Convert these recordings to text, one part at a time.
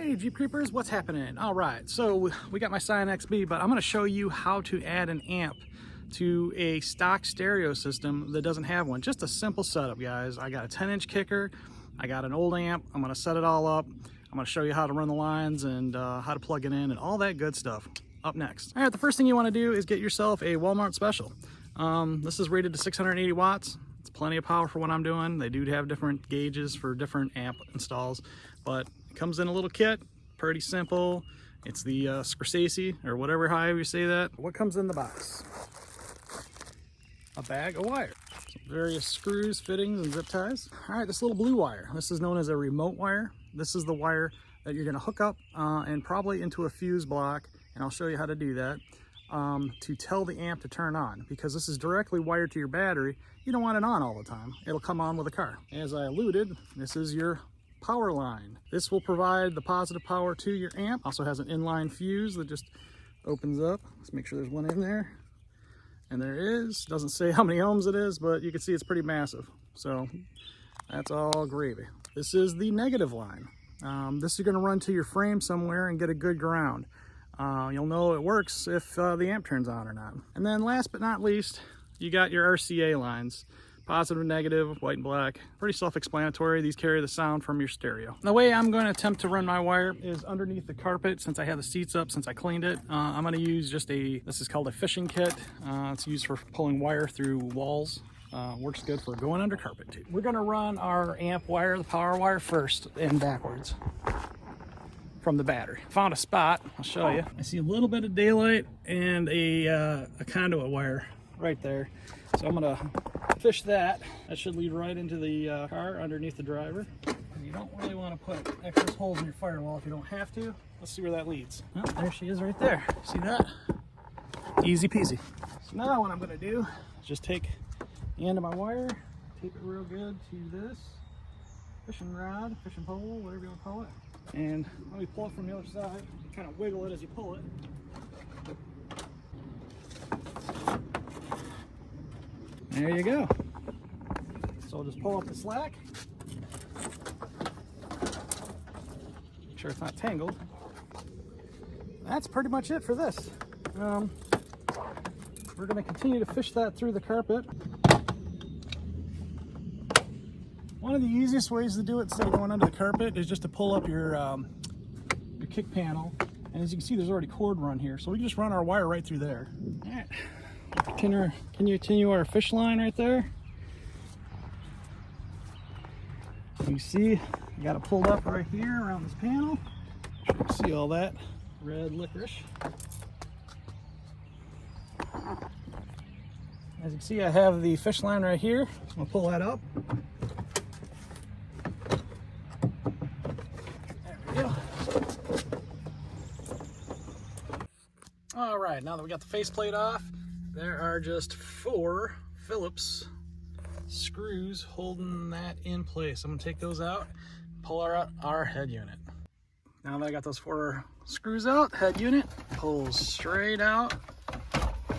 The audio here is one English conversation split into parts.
Hey Jeep Creepers, what's happening? All right, so we got my Scion Xb, but I'm going to show you how to add an amp to a stock stereo system that doesn't have one. Just a simple setup, guys. I got a 10-inch kicker, I got an old amp, I'm going to set it all up. I'm going to show you how to run the lines and how to plug it in and all that good stuff up next. All right, the first thing you want to do is get yourself a Walmart special. This is rated to 680 watts. It's plenty of power for what I'm doing. They do have different gauges for different amp installs, but it comes in a little kit, pretty simple. It's the Scorsese, or whatever, however you say that. What comes in the box? A bag of wire, some various screws, fittings, and zip ties. All right, this little blue wire, this is known as a remote wire. This is the wire that you're gonna hook up and probably into a fuse block, and I'll show you how to do that, to tell the amp to turn on. Because this is directly wired to your battery, you don't want it on all the time. It'll come on with a car. As I alluded, this is your power line. This will provide the positive power to your amp. Also has an inline fuse that just opens up. Let's make sure there's one in there. And there is. Doesn't say how many ohms it is, but you can see it's pretty massive. So that's all gravy. This is the negative line. This is going to run to your frame somewhere and get a good ground. You'll know it works if the amp turns on or not. And then last but not least, you got your RCA lines. Positive, negative, white and black. Pretty self-explanatory. These carry the sound from your stereo. The way I'm going to attempt to run my wire is underneath the carpet. Since I have the seats up, since I cleaned it, I'm going to use just this is called a fishing kit. It's used for pulling wire through walls. Works good for going under carpet too. We're going to run our amp wire, the power wire, first and backwards from the battery. Found a spot, I'll show you. I see a little bit of daylight and a conduit wire right there. So I'm gonna fish that. That should lead right into the car underneath the driver. You don't really want to put excess holes in your firewall if you don't have to. Let's see where that leads. Oh, there she is right there. See that? Easy peasy. So now what I'm gonna do is just take the end of my wire, tape it real good to this fishing rod, fishing pole, whatever you want to call it. And let me pull it from the other side. You kind of wiggle it as you pull it. There you go. So I'll just pull up the slack. Make sure it's not tangled. That's pretty much it for this. We're going to continue to fish that through the carpet. One of the easiest ways to do it instead of going under the carpet is just to pull up your kick panel. And as you can see, there's already cord run here. So we can just run our wire right through there. All right. Can you continue our fish line right there? You see, you got it pulled up right here around this panel. You can see all that red licorice. As you can see, I have the fish line right here. I'm gonna pull that up. There we go. All right, now that we got the faceplate off, there are just 4 Phillips screws holding that in place. I'm gonna take those out, pull out our head unit. Now that I got those 4 screws out, head unit pulls straight out.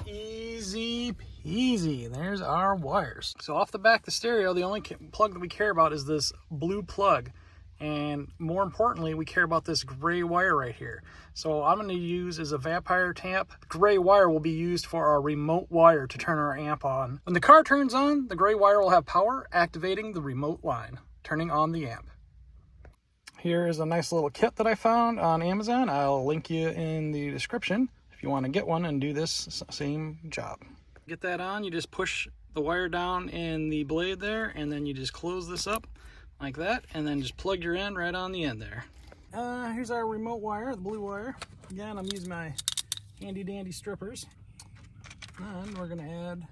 Easy peasy. There's our wires. So off the back of the stereo, the only plug that we care about is this blue plug. And more importantly, we care about this gray wire right here. So I'm going to use as a vampire tamp. Gray wire will be used for our remote wire to turn our amp on. When the car turns on, the gray wire will have power, activating the remote line, turning on the amp. Here is a nice little kit that I found on Amazon. I'll link you in the description if you want to get one and do this same job. Get that on, you just push the wire down in the blade there, and then you just close this up like that, and then just plug your end right on the end there. Here's our remote wire, the blue wire. Again, I'm using my handy dandy strippers. And we're gonna add the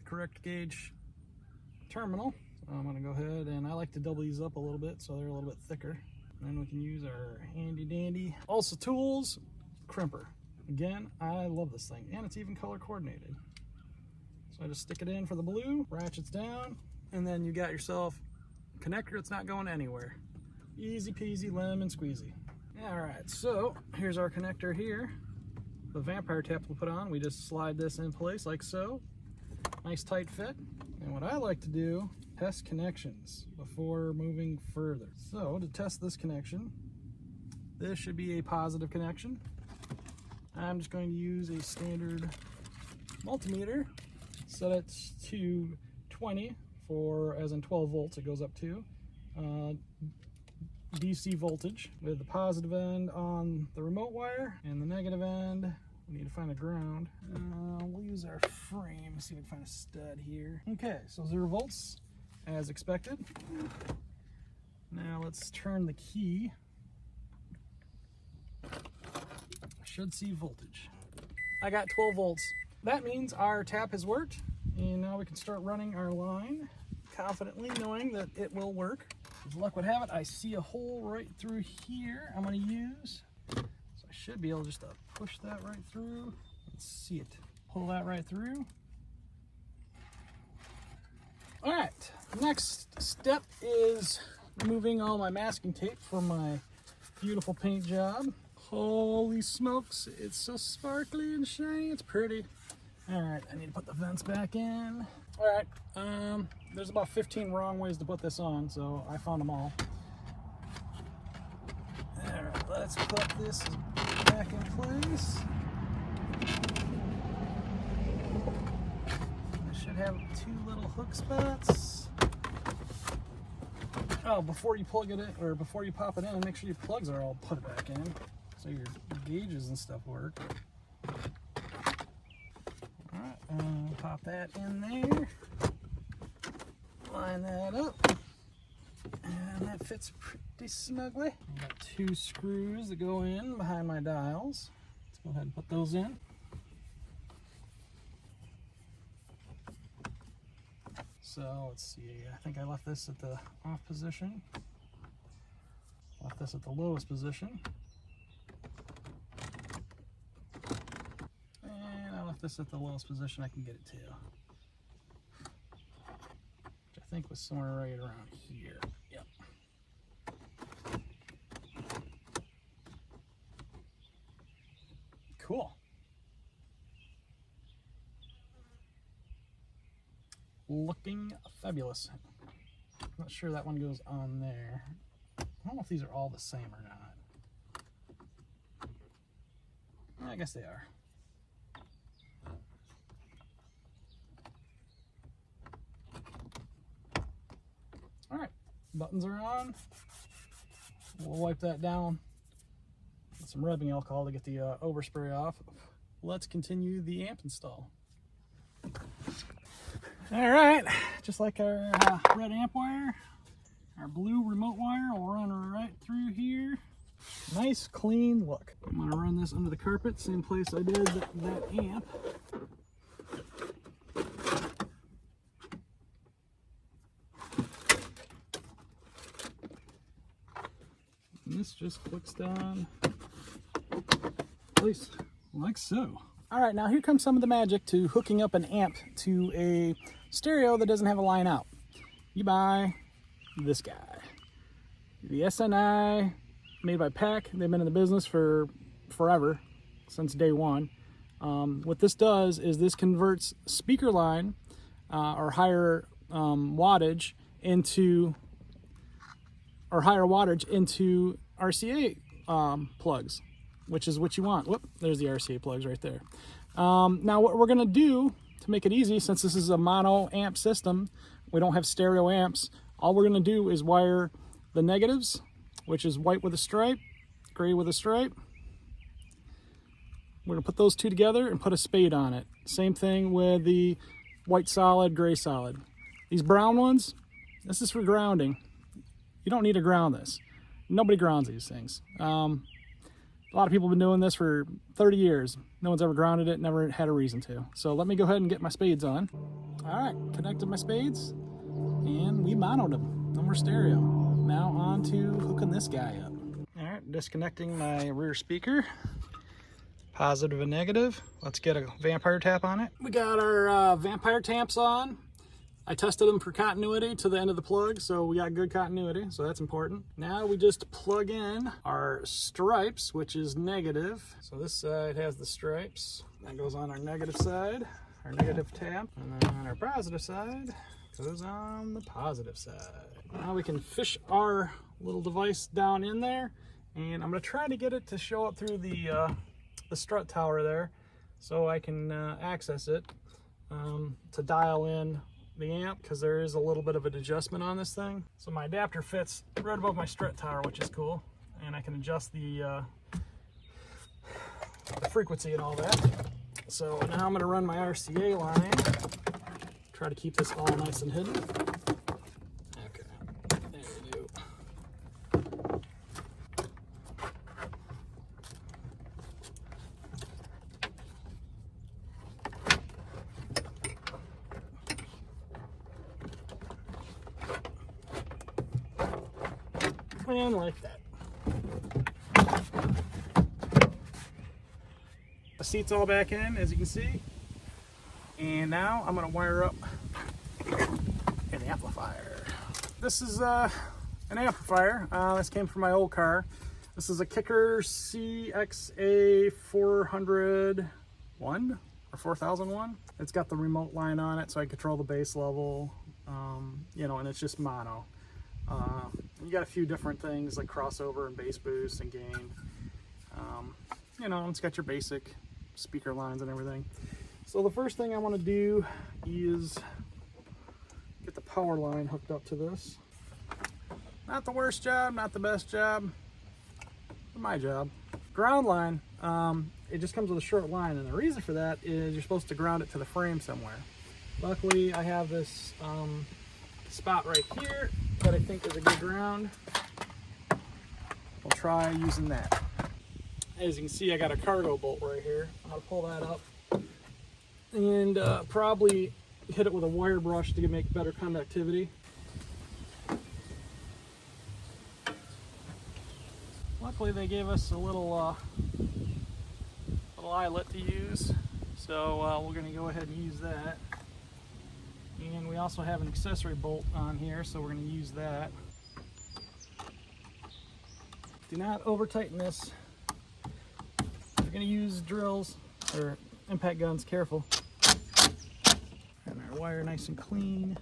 correct gauge terminal. So I'm gonna go ahead, and I like to double these up a little bit so they're a little bit thicker. And then we can use our handy dandy Also Tools crimper. Again, I love this thing, and it's even color coordinated. So I just stick it in for the blue, ratchets down, and then you got yourself connector that's not going anywhere. Easy peasy lemon squeezy. All right, so here's our connector here. The vampire tap we'll put on. We just slide this in place like so. Nice tight fit. And what I like to do, test connections before moving further. So to test this connection, This should be a positive connection. I'm just going to use a standard multimeter, set it to 20 for, as in 12 volts, it goes up to DC voltage, with the positive end on the remote wire and the negative end. We need to find a ground. We'll use our frame, see if we can find a stud here. Okay, so 0 volts as expected. Now let's turn the key. Should see voltage. I got 12 volts. That means our tap has worked, and now we can start running our line confidently, knowing that it will work. As luck would have it, I see a hole right through here I'm going to use. So I should be able just to push that right through. Let's see it. Pull that right through. All right, next step is removing all my masking tape from my beautiful paint job. Holy smokes, it's so sparkly and shiny, it's pretty. All right, I need to put the vents back in. All right, there's about 15 wrong ways to put this on, so I found them all. All right, let's put this back in place. I should have 2 little hook spots. Oh, before you plug it in, or before you pop it in, make sure your plugs are all put back in, so your gauges and stuff work. Alright, pop that in there. Line that up. And that fits pretty snugly. I've got 2 screws that go in behind my dials. Let's go ahead and put those in. So let's see, I think I left this at the off position. Left this at the lowest position. And I left this at the lowest position I can get it to. Which I think was somewhere right around here. Yep. Cool. Looking fabulous. I'm not sure that one goes on there. I don't know if these are all the same or not. I guess they are. All right, buttons are on. We'll wipe that down with some rubbing alcohol to get the overspray off. Let's continue the amp install. All right, just like our red amp wire, our blue remote wire will run right through here. Nice clean look. I'm gonna run this under the carpet, same place I did that amp. And this just clicks down, place like so. All right, now here comes some of the magic to hooking up an amp to a stereo that doesn't have a line out. You buy this guy. The SNI, made by PAC. They've been in the business for forever, since day one. What this does is this converts speaker line or higher wattage into, RCA plugs, which is what you want. Whoop, there's the RCA plugs right there. Now what we're gonna do to make it easy, since this is a mono amp system, we don't have stereo amps, all we're gonna do is wire the negatives, which is white with a stripe, gray with a stripe. We're gonna put those 2 together and put a spade on it. Same thing with the white solid, gray solid. These brown ones, this is for grounding. You don't need to ground this. Nobody grounds these things. A lot of people have been doing this for 30 years. No one's ever grounded it, never had a reason to. So let me go ahead and get my spades on. All right, connected my spades, and we monoed them. No more stereo. Now on to hooking this guy up. All right, disconnecting my rear speaker. Positive and negative. Let's get a vampire tap on it. We got our vampire taps on. I tested them for continuity to the end of the plug, so we got good continuity, so that's important. Now we just plug in our stripes, which is negative. So this side has the stripes. That goes on our negative side, our negative tap. And then our positive side goes on the positive side. Now we can fish our little device down in there And I'm going to try to get it to show up through the strut tower there so I can access it to dial in the amp, because there is a little bit of an adjustment on this thing. So my adapter fits right above my strut tower, which is cool, and I can adjust the frequency and all that. So now I'm going to run my RCA line, try to keep this all nice and hidden. Okay, there we go. And like that. The seat's all back in, as you can see. And now I'm going to wire up an amplifier. This is an amplifier. This came from my old car. This is a Kicker CXA 401 or 4001. It's got the remote line on it, so I control the bass level. You know, and it's just mono. You got a few different things like crossover and bass boost and gain. You know, it's got your basic speaker lines and everything. So the first thing I want to do is get the power line hooked up to this. Not the worst job, not the best job, but my job. Ground line, it just comes with a short line, and the reason for that is you're supposed to ground it to the frame somewhere. Luckily, I have this spot right here that I think is a good ground. We'll try using that. As you can see, I got a cargo bolt right here. I'll pull that up and probably hit it with a wire brush to make better conductivity. Luckily, they gave us a little eyelet to use, so we're going to go ahead and use that. And we also have an accessory bolt on here, so we're going to use that. Do not over tighten this. If you're going to use drills or impact guns, careful. And our wire nice and clean.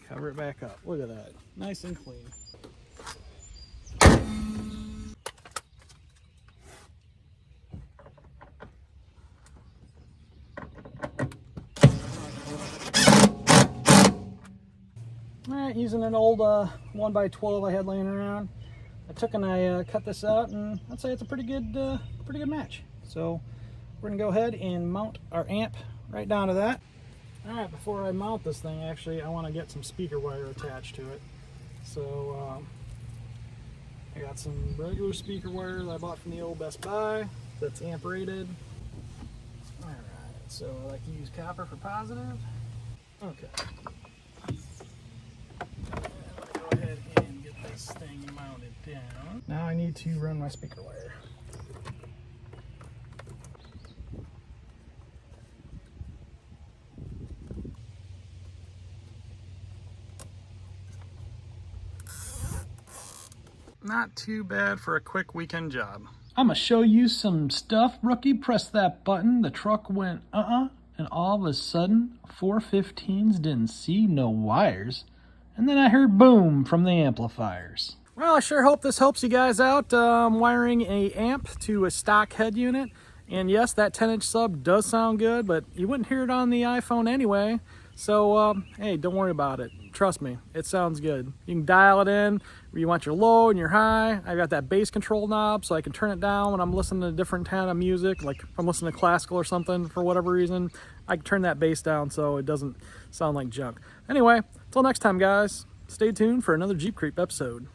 Cover it back up. Look at that. Nice and clean. Alright, using an old 1x12 I had laying around, I took and I cut this out, and I'd say it's a pretty good match. So we're gonna go ahead and mount our amp right down to that. Alright, before I mount this thing, actually I want to get some speaker wire attached to it. So I got some regular speaker wire that I bought from the old Best Buy that's amp rated. Alright, so I like to use copper for positive. Okay. This thing mounted down. Now I need to run my speaker wire. Not too bad for a quick weekend job. I'm gonna show you some stuff, rookie. Press that button. The truck went and all of a sudden 415s didn't see no wires. And then I heard boom from the amplifiers. Well, I sure hope this helps you guys out. Wiring a amp to a stock head unit. And yes, that 10-inch sub does sound good, but you wouldn't hear it on the iPhone anyway. So, hey, don't worry about it. Trust me, it sounds good. You can dial it in where you want your low and your high. I got that bass control knob, so I can turn it down when I'm listening to different kind of music, like if I'm listening to classical or something for whatever reason. I can turn that bass down so it doesn't sound like junk. Anyway, until next time, guys, stay tuned for another Jeep Creep episode.